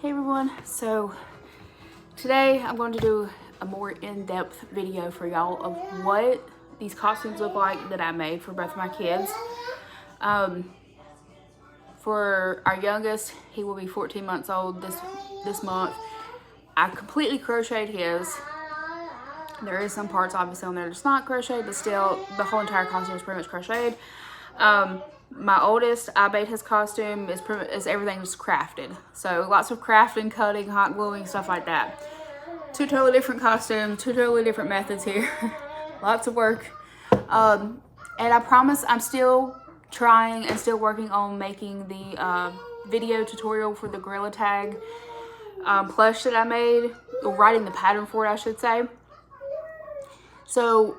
Hey everyone, so today I'm going to do a more in-depth video for y'all of what these costumes look like that I made for both of my kids. For our youngest, he will be 14 months old this month. I completely crocheted his. There is some parts obviously on there that's not crocheted, but still the whole entire costume is pretty much crocheted. My oldest, I made his costume is everything just crafted. So lots of crafting, cutting, hot gluing, stuff like that. Two totally different costumes, two totally different methods here. Lots of work. And I promise I'm still trying and still working on making the video tutorial for the Gorilla Tag plush that I made, or writing the pattern for it, I should say. So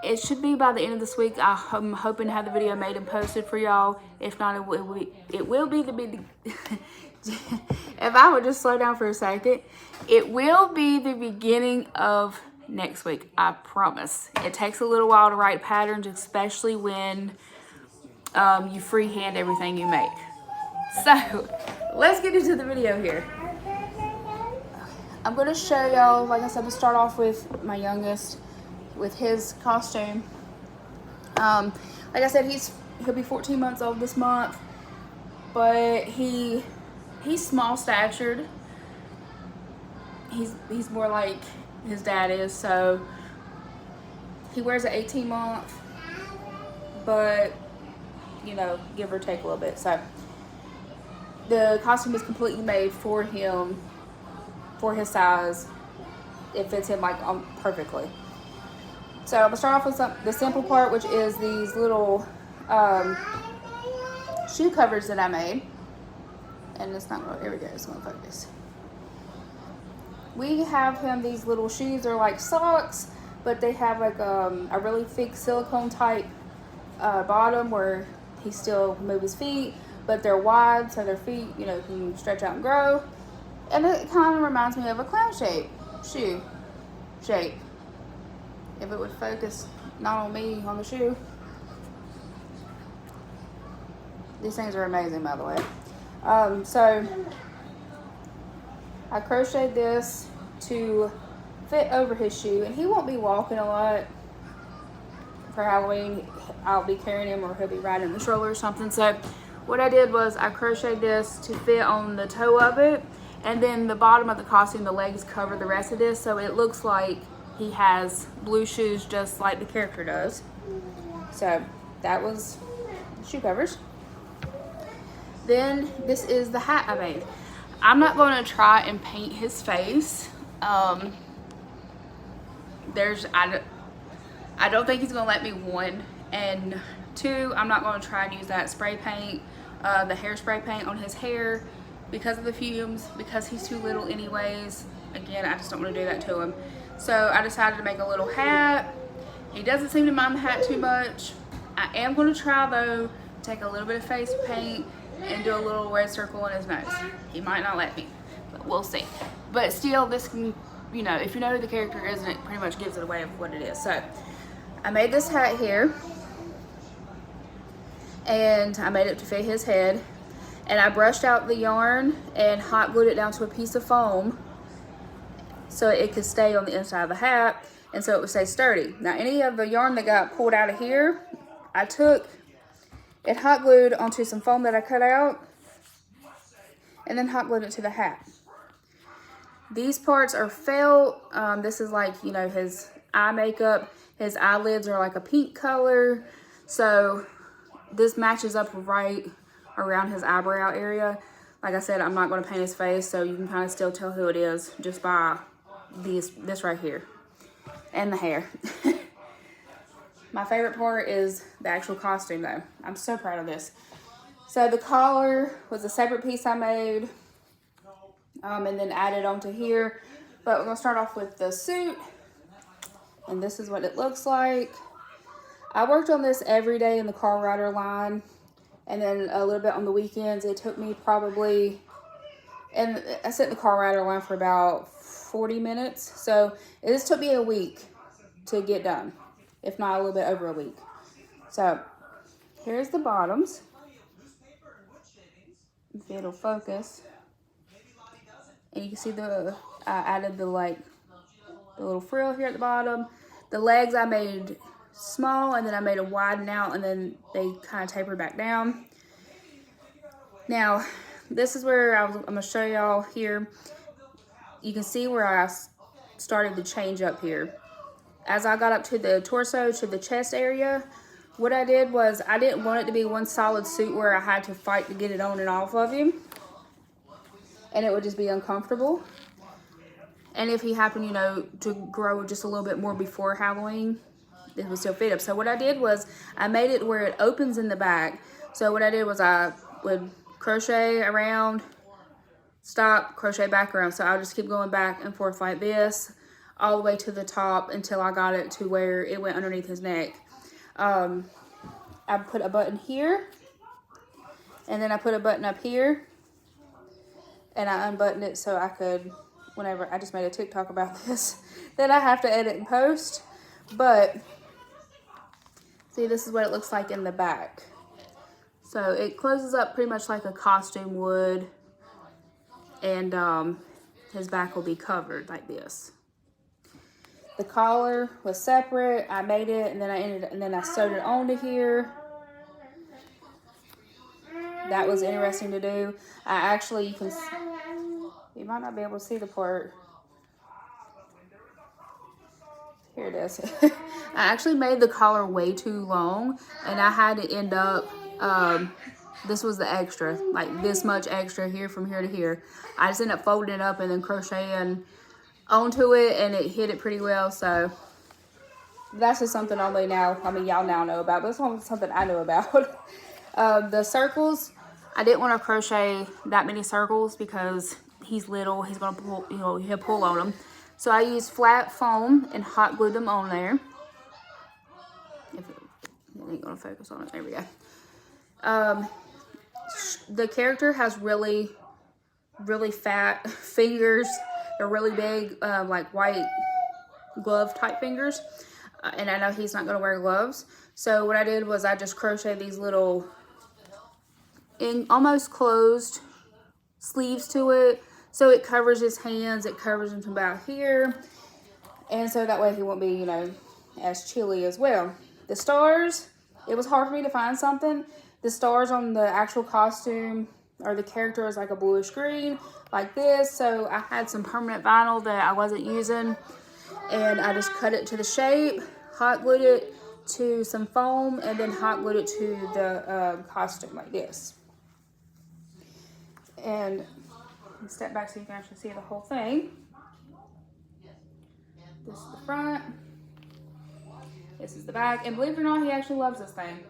it should be by the end of this week. I'm hoping to have the video made and posted for y'all. If not, it will be the big. If I would just slow down for a second, it will be the beginning of next week. I promise. It takes a little while to write patterns, especially when you freehand everything you make. So let's get into the video here. I'm going to show y'all, like I said, to start off with my youngest, with his costume. Like I said, he'll be 14 months old this month, but he's small statured. He's more like his dad is, so he wears an 18 month, but you know, give or take a little bit. So the costume is completely made for him, for his size. It fits him like perfectly. So I'm gonna start off with the simple part, which is these little shoe covers that I made. And it's not really, here we go, it's gonna focus. We have him, these little shoes are like socks, but they have like a really thick silicone type bottom where he still can move his feet, but they're wide, so their feet, you know, can stretch out and grow. And it kind of reminds me of a clown shoe shape. If it would focus not on me, on the shoe. These things are amazing, by the way. So I crocheted this to fit over his shoe, and he won't be walking a lot for Halloween. I'll be carrying him, or he'll be riding the stroller or something. So what I did was I crocheted this to fit on the toe of it, and then the bottom of the costume, the legs cover the rest of this, so it looks like he has blue shoes just like the character does. So that was shoe covers. Then this is the hat I made. I'm not going to try and paint his face. I don't think he's going to let me, one. And two, I'm not going to try and use that spray paint, the hairspray paint on his hair because of the fumes, because he's too little anyways. Again, I just don't want to do that to him. So I decided to make a little hat. He doesn't seem to mind the hat too much. I am going to try though, take a little bit of face paint and do a little red circle on his nose. He might not let me, but we'll see. But still, this can, you know, if you know who the character is, and it pretty much gives it away of what it is. So I made this hat here, and I made it to fit his head. And I brushed out the yarn and hot glued it down to a piece of foam so it could stay on the inside of the hat, and so it would stay sturdy. Now, any of the yarn that got pulled out of here, I took it hot glued onto some foam that I cut out, and then hot glued it to the hat. These parts are felt. This is like, you know, his eye makeup. His eyelids are like a pink color, so this matches up right around his eyebrow area. Like I said, I'm not going to paint his face, so you can kind of still tell who it is just by this right here and the hair. My favorite part is the actual costume though. I'm so proud of this. So the collar was a separate piece I made and then added onto here. But we're going to start off with the suit, and this is what it looks like. I worked on this every day in the car rider line, and then a little bit on the weekends. It took me probably, and I sat in the car rider line for about 40 minutes. So this took me a week to get done, if not a little bit over a week. So here's the bottoms. If it'll focus. And you can see I added the little frill here at the bottom. The legs I made small, and then I made them widen out, and then they kind of taper back down. Now, this is where I'm going to show y'all here. You can see where I started to change up here. As I got up to the torso, to the chest area, what I did was I didn't want it to be one solid suit where I had to fight to get it on and off of him. And it would just be uncomfortable. And if he happened, you know, to grow just a little bit more before Halloween, it would still fit him. So what I did was I made it where it opens in the back. So what I did was I would crochet around, stop, crochet back around. So I'll just keep going back and forth like this all the way to the top until I got it to where it went underneath his neck. I put a button here, and then I put a button up here, and I unbuttoned it so I could, whenever, I just made a TikTok about this, that I have to edit and post. But see, this is what it looks like in the back. So it closes up pretty much like a costume would, and his back will be covered like this. The collar was separate. I made it, and then I sewed it onto here. That was interesting to do. You might not be able to see the part. Here it is. I actually made the collar way too long, and I had to end up, this was the extra, like this much extra here from here to here. I just ended up folding it up and then crocheting onto it, and it hit it pretty well. So that's just something only now, I mean, y'all now know about, but it's something I know about. The circles, I didn't want to crochet that many circles because he's little, he's gonna pull, you know, he'll pull on them. So I used flat foam and hot glued them on there. If it ain't gonna focus on it, there we go. The character has really fat fingers. They're really big, like white glove type fingers. And I know he's not gonna wear gloves. So what I did was I just crocheted these little almost closed sleeves to it. So it covers his hands, it covers him to about here. And so that way he won't be, you know, as chilly as well. The stars, it was hard for me to find something. The stars on the actual costume or the character is like a bluish green, like this. So I had some permanent vinyl that I wasn't using, and I just cut it to the shape, hot glued it to some foam, and then hot glued it to the costume like this. And step back so you can actually see the whole thing. This is the front. This is the back. And believe it or not, he actually loves this thing.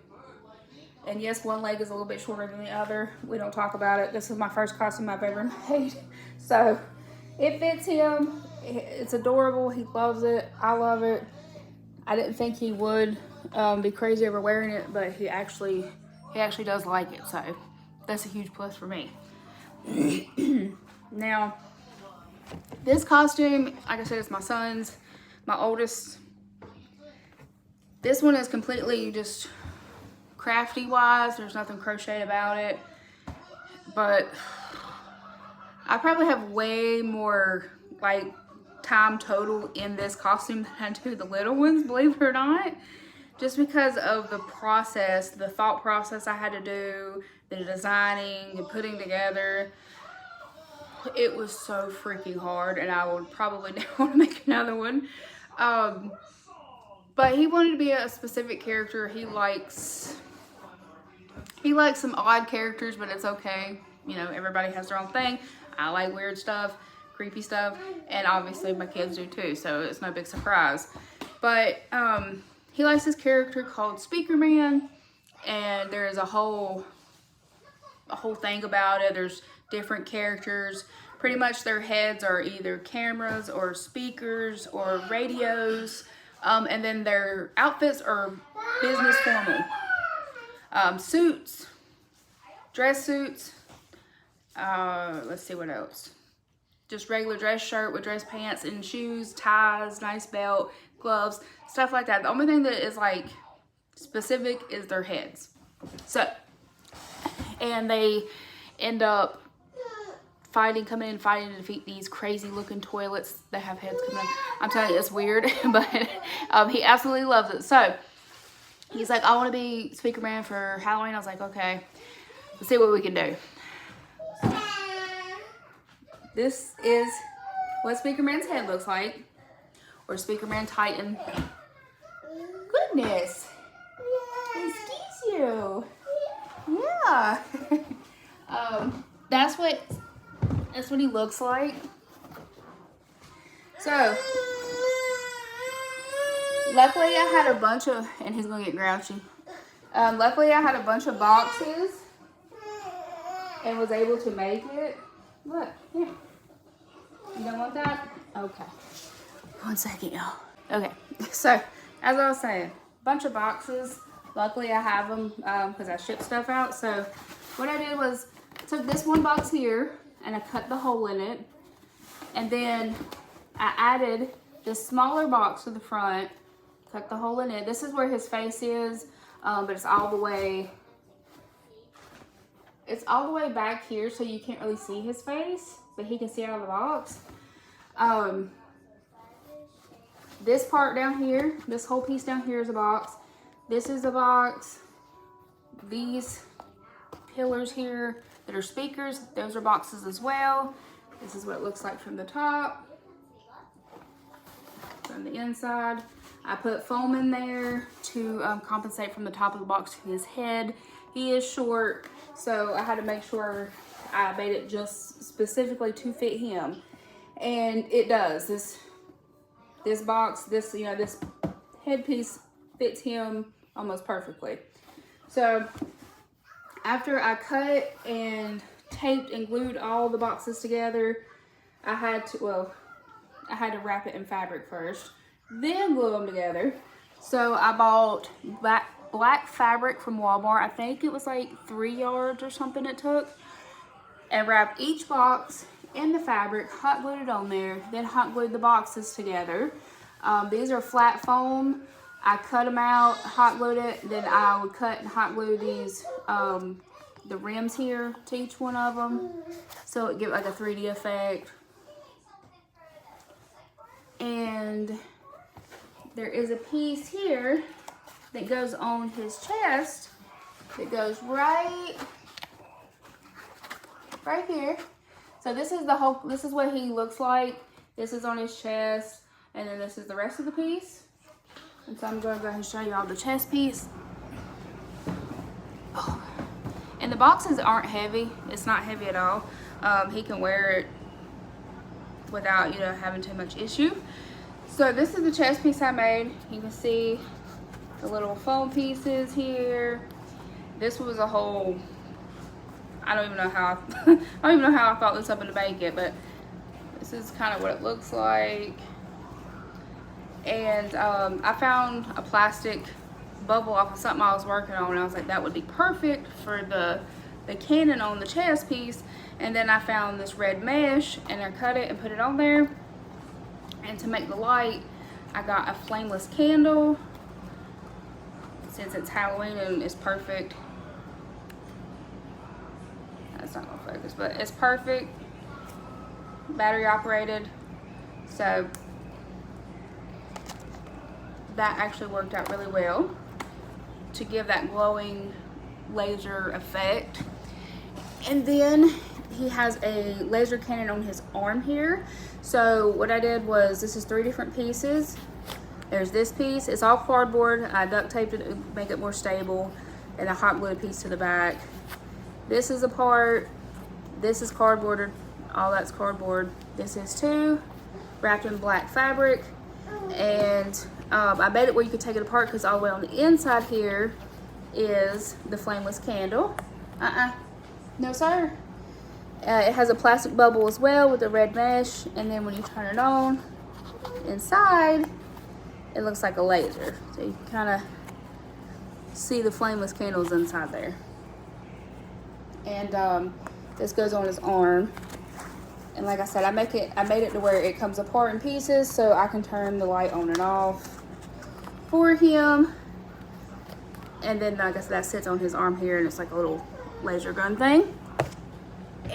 And yes, one leg is a little bit shorter than the other. We don't talk about it. This is my first costume I've ever made. So it fits him. It's adorable. He loves it. I love it. I didn't think he would be crazy over wearing it, but he actually does like it. So that's a huge plus for me. Now, this costume, like I said, it's my son's, my oldest. This one is completely just crafty wise. There's nothing crocheted about it, but I probably have way more like time total in this costume than I do the little ones, believe it or not, just because of the process, the thought process I had to do, the designing and putting together. It was so freaking hard, and I would probably never want to make another one. But he wanted to be a specific character. He likes some odd characters, but it's okay. You know, everybody has their own thing. I like weird stuff, creepy stuff, and obviously my kids do too, so it's no big surprise. But he likes this character called Speakerman, and there's a whole thing about it. There's different characters. Pretty much their heads are either cameras or speakers or radios, and then their outfits are business formal. Suits, dress suits, let's see what else. Just regular dress shirt with dress pants and shoes, ties, nice belt, gloves, stuff like that. The only thing that is like specific is their heads. So, and they end up coming in fighting to defeat these crazy looking toilets that have heads coming in. I'm telling you, it's weird, but he absolutely loves it. So he's like, I want to be Speakerman for Halloween. I was like, okay, let's see what we can do. This is what Speakerman's head looks like, or Speakerman Titan. Goodness, excuse you. Yeah. That's what he looks like. So luckily I had a bunch of, and he's gonna get grouchy. Luckily I had a bunch of boxes and was able to make it. Look, here. You don't want that? Okay. 1 second, y'all. Okay, so as I was saying, bunch of boxes. Luckily I have them because I ship stuff out. So what I did was took this one box here and I cut the hole in it, and then I added this smaller box to the front, cut the hole in it. This is where his face is, but it's all the way back here, so you can't really see his face, but he can see out of the box. This part down here, this whole piece down here is a box. This is a box. These pillars here that are speakers, those are boxes as well. This is what it looks like from the top. From the inside, I put foam in there to compensate from the top of the box to his head. He is short, so I had to make sure I made it just specifically to fit him, and it does. This box, this headpiece fits him almost perfectly. So after I cut and taped and glued all the boxes together, I had to wrap it in fabric first, then glue them together. So I bought black fabric from Walmart. I think it was like 3 yards or something it took, and wrapped each box in the fabric, hot glued it on there, then hot glued the boxes together. These are flat foam. I cut them out, hot glued it, then I would cut and hot glue these, the rims here to each one of them, so it give like a 3D effect. And there is a piece here that goes on his chest that goes right here. So this is what he looks like. This is on his chest, and then this is the rest of the piece. And so I'm going to go ahead and show you all the chest piece. Oh. And the boxes aren't heavy. It's not heavy at all. He can wear it without, having too much issue. So this is the chest piece I made. You can see the little foam pieces here. This was a whole, I don't even know how I thought this up in the blanket, but this is kind of what it looks like. And I found a plastic bubble off of something I was working on, and I was like, that would be perfect for the cannon on the chest piece. And then I found this red mesh, and I cut it and put it on there. And to make the light, I got a flameless candle, since it's Halloween and it's perfect. That's not gonna focus, but it's perfect. Battery operated. So that actually worked out really well to give that glowing laser effect. And then he has a laser cannon on his arm here. So what I did was, this is 3 different pieces. There's this piece, it's all cardboard. I duct taped it to make it more stable, and I hot glued a piece to the back. This is a part, this is cardboard, all that's cardboard. This is too, wrapped in black fabric. And I made it where you could take it apart, because all the way on the inside here is the flameless candle. No sir. It has a plastic bubble as well with the red mesh, and then when you turn it on, inside, it looks like a laser. So you can kind of see the flameless candles inside there. And this goes on his arm. And like I said, I made it to where it comes apart in pieces, so I can turn the light on and off for him. And then, like I said, that sits on his arm here, and it's like a little laser gun thing.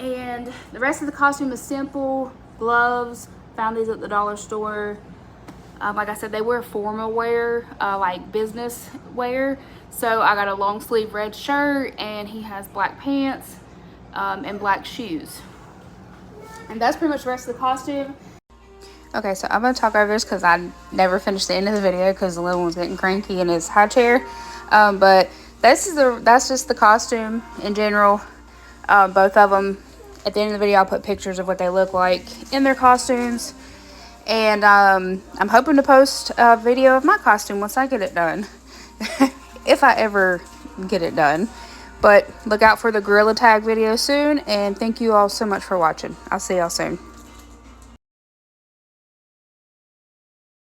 And the rest of the costume is simple. Gloves, found these at the dollar store. Like I said, they wear formal wear, like business wear. So I got a long sleeve red shirt, and he has black pants and black shoes. And that's pretty much the rest of the costume. Okay, so I'm going to talk over this because I never finished the end of the video because the little one's getting cranky in his high chair. But that's just the costume in general. Both of them. At the end of the video, I'll put pictures of what they look like in their costumes. And I'm hoping to post a video of my costume once I get it done. If I ever get it done. But look out for the gorilla tag video soon. And thank you all so much for watching. I'll see y'all soon.